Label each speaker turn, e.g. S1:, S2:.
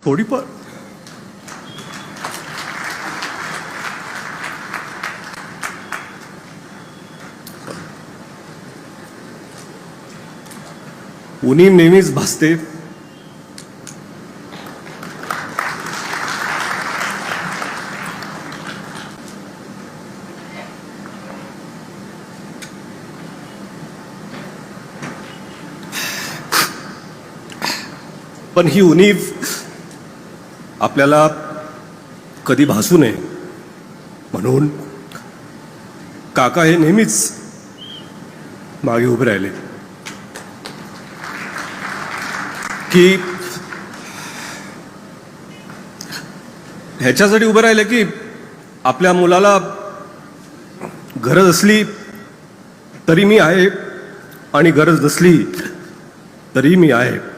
S1: थोडीफार उणीव नेहमीच भासते. पण ही उणीव आपल्याला कधी भासू नये म्हणून काका हे नेहमीच मागे उभे राहिले की ह्याच्यासाठी उभे राहिले की आपल्या मुलाला गरज असली तरी मी आहे आणि गरज नसली तरी मी आहे.